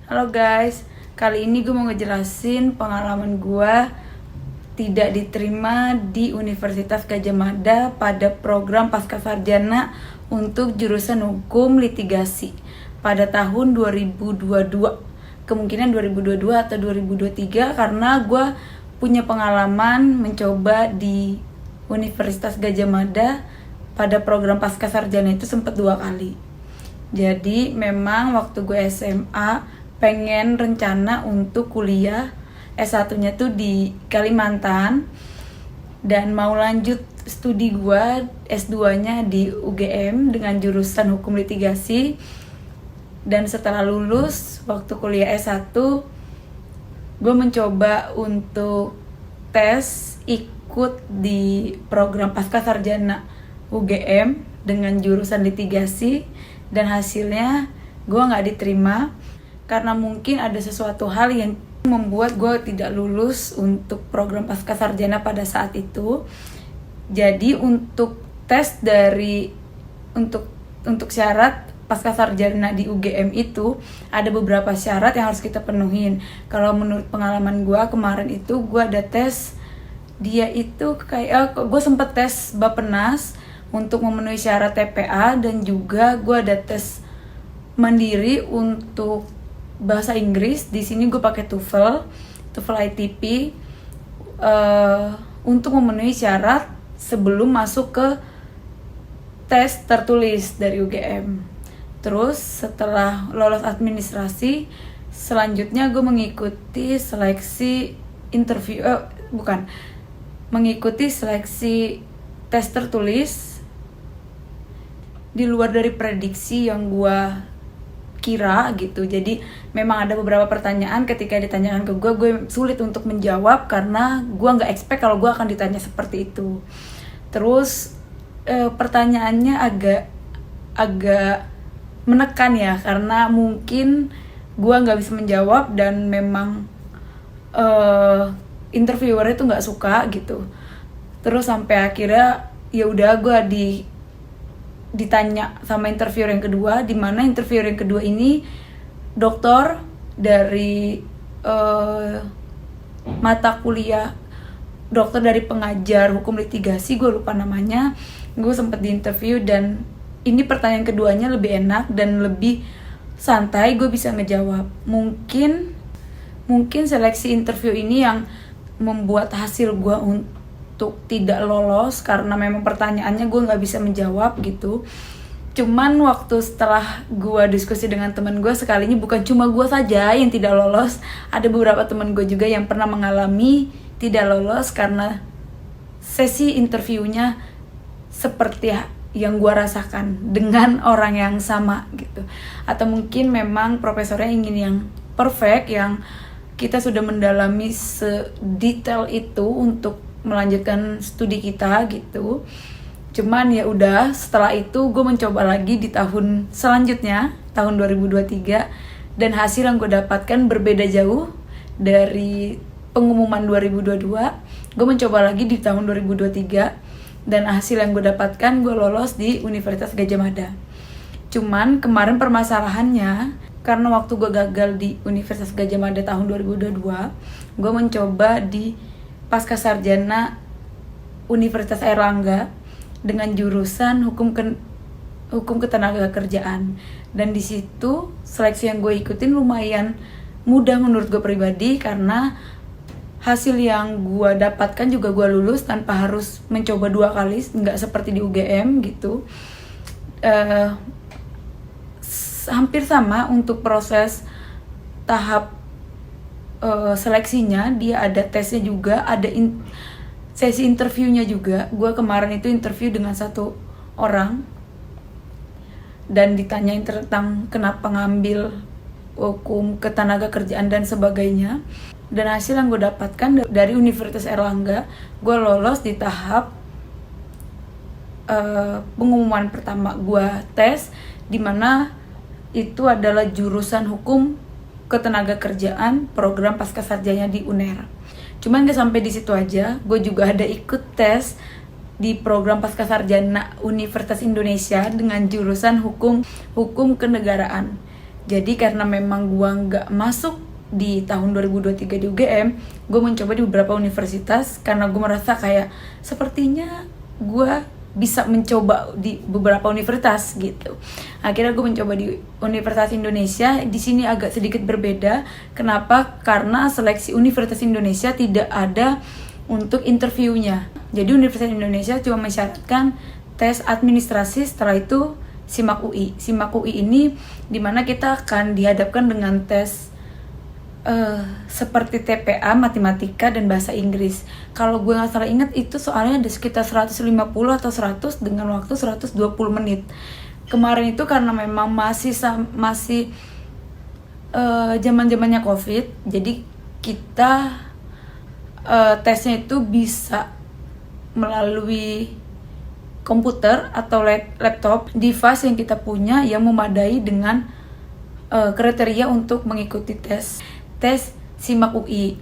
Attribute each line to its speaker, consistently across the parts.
Speaker 1: Halo guys, kali ini gue mau ngejelasin pengalaman gue tidak diterima di Universitas Gadjah Mada pada program Pascasarjana untuk jurusan hukum litigasi pada tahun 2022. Kemungkinan 2022 atau 2023 karena gue punya pengalaman mencoba di Universitas Gadjah Mada pada program Pascasarjana itu sempat 2 kali. Jadi memang waktu gue SMA pengen rencana untuk kuliah S1-nya tuh di Kalimantan dan mau lanjut studi gue S2-nya di UGM dengan jurusan hukum litigasi. Dan setelah lulus waktu kuliah S1 gue mencoba untuk tes ikut di program Pascasarjana UGM dengan jurusan litigasi dan hasilnya gue nggak diterima karena mungkin ada sesuatu hal yang membuat gue tidak lulus untuk program Pascasarjana pada saat itu. Jadi untuk tes untuk syarat Pascasarjana di UGM itu ada beberapa syarat yang harus kita penuhin. Kalau menurut pengalaman gue kemarin itu gue ada tes, dia itu kayak gue sempet tes Bappenas untuk memenuhi syarat TPA dan juga gue ada tes mandiri untuk bahasa Inggris. Di sini gue pakai TOEFL ITP untuk memenuhi syarat sebelum masuk ke tes tertulis dari UGM. Terus setelah lolos administrasi, selanjutnya gue mengikuti seleksi mengikuti seleksi tes tertulis di luar dari prediksi yang gue kira gitu. Jadi memang ada beberapa pertanyaan ketika ditanyakan ke gue sulit untuk menjawab karena gue nggak expect kalau gue akan ditanya seperti itu. Terus pertanyaannya agak menekan ya, karena mungkin gue nggak bisa menjawab dan memang interviewer itu nggak suka gitu. Terus sampai akhirnya ya udah gue ditanya sama interviewer yang kedua, di mana interviewer yang kedua ini doktor dari mata kuliah dokter dari pengajar hukum litigasi, gue lupa namanya. Gue sempet diinterview dan ini pertanyaan keduanya lebih enak dan lebih santai, gue bisa ngejawab. Mungkin seleksi interview ini yang membuat hasil gue untuk tidak lolos karena memang pertanyaannya gue nggak bisa menjawab gitu. Cuman waktu setelah gue diskusi dengan teman gue, sekalinya bukan cuma gue saja yang tidak lolos, ada beberapa teman gue juga yang pernah mengalami tidak lolos karena sesi interviewnya seperti yang gue rasakan dengan orang yang sama gitu. Atau mungkin memang profesornya ingin yang perfect, yang kita sudah mendalami sedetail itu untuk melanjutkan studi kita gitu. Cuman ya udah, setelah itu gue mencoba lagi di tahun selanjutnya, tahun 2023, dan hasil yang gue dapatkan berbeda jauh dari pengumuman 2022. Gue mencoba lagi di tahun 2023 dan hasil yang gue dapatkan gue lolos di Universitas Gadjah Mada. Cuman kemarin permasalahannya karena waktu gue gagal di Universitas Gadjah Mada tahun 2022, gue mencoba di Pascasarjana Universitas Airlangga dengan jurusan hukum ketenagakerjaan. Dan di situ seleksi yang gue ikutin lumayan mudah menurut gue pribadi karena hasil yang gue dapatkan juga gue lulus tanpa harus mencoba 2 kali, nggak seperti di UGM gitu. Hampir sama untuk proses tahap seleksinya, dia ada tesnya juga, ada sesi interviewnya juga. Gue kemarin itu interview dengan 1 orang dan ditanyain tentang kenapa ngambil hukum ketenagakerjaan dan sebagainya. Dan hasil yang gue dapatkan dari Universitas Airlangga, gue lolos di tahap pengumuman pertama. Gue tes dimana itu adalah jurusan hukum ketenagakerjaan program Pascasarjana di UNER. Cuman gak sampai di situ aja, gue juga ada ikut tes di program Pascasarjana Universitas Indonesia dengan jurusan hukum kenegaraan. Jadi karena memang gue nggak masuk di tahun 2023 di UGM, gue mencoba di beberapa universitas karena gue merasa kayak sepertinya gue bisa mencoba di beberapa universitas gitu. Akhirnya gue mencoba di Universitas Indonesia. Di sini agak sedikit berbeda. Kenapa? Karena seleksi Universitas Indonesia tidak ada untuk interviewnya. Jadi Universitas Indonesia cuma mensyaratkan tes administrasi, setelah itu SIMAK UI. SIMAK UI ini dimana kita akan dihadapkan dengan tes seperti TPA, matematika, dan bahasa Inggris. Kalau gue nggak salah ingat itu soalnya ada sekitar 150 atau 100 dengan waktu 120 menit. Kemarin itu karena memang masih zaman-zamannya COVID, jadi kita tesnya itu bisa melalui komputer atau laptop, device yang kita punya yang memadai dengan kriteria untuk mengikuti tes SIMAK UI.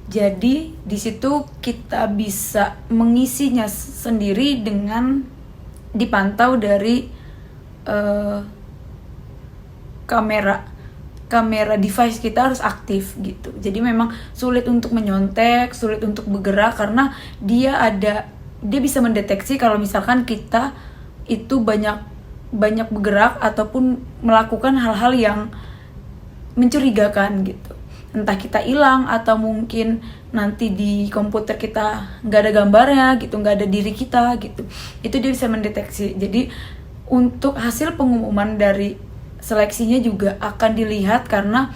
Speaker 1: Jadi di situ kita bisa mengisinya sendiri dengan dipantau dari kamera device kita harus aktif gitu. Jadi memang sulit untuk menyontek, sulit untuk bergerak karena dia bisa mendeteksi kalau misalkan kita itu banyak bergerak ataupun melakukan hal-hal yang mencurigakan gitu. Entah kita hilang atau mungkin nanti di komputer kita nggak ada gambarnya gitu, nggak ada diri kita gitu, itu dia bisa mendeteksi. Jadi untuk hasil pengumuman dari seleksinya juga akan dilihat karena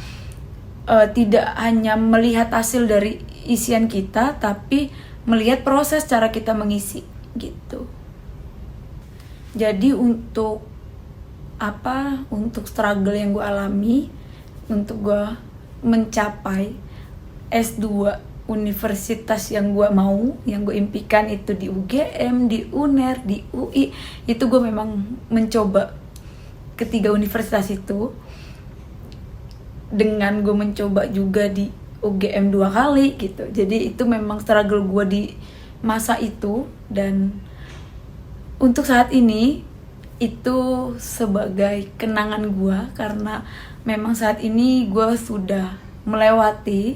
Speaker 1: tidak hanya melihat hasil dari isian kita, tapi melihat proses cara kita mengisi gitu. Jadi untuk struggle yang gue alami untuk gue mencapai S2 universitas yang gue mau, yang gue impikan itu di UGM, di UNER, di UI, itu gue memang mencoba ketiga universitas itu. Dengan gue mencoba juga di UGM 2 kali gitu. Jadi itu memang struggle gue di masa itu, dan untuk saat ini itu sebagai kenangan gue karena memang saat ini gue sudah melewati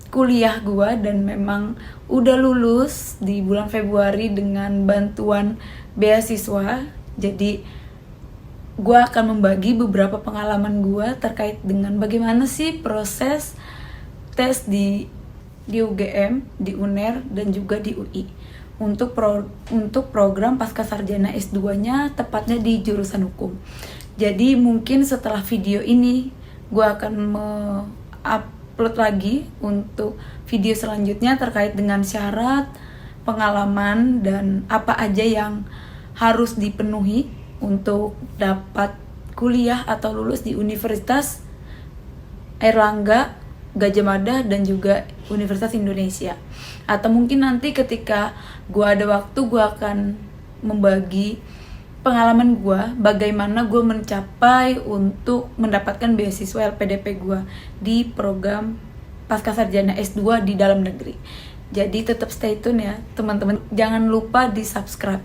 Speaker 1: kuliah gue dan memang udah lulus di bulan Februari dengan bantuan beasiswa. Jadi gue akan membagi beberapa pengalaman gue terkait dengan bagaimana sih proses tes di UGM, di UNER, dan juga di UI untuk program Pascasarjana S2-nya, tepatnya di jurusan hukum. Jadi mungkin setelah video ini gue akan upload lagi untuk video selanjutnya terkait dengan syarat, pengalaman, dan apa aja yang harus dipenuhi untuk dapat kuliah atau lulus di Universitas Airlangga, Gadjah Mada, dan juga Universitas Indonesia. Atau mungkin nanti ketika gue ada waktu, gue akan membagi pengalaman gue, bagaimana gue mencapai untuk mendapatkan beasiswa LPDP gue di program Pascasarjana S2 di dalam negeri. Jadi tetap stay tune ya teman-teman, jangan lupa di subscribe.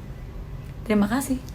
Speaker 1: Terima kasih.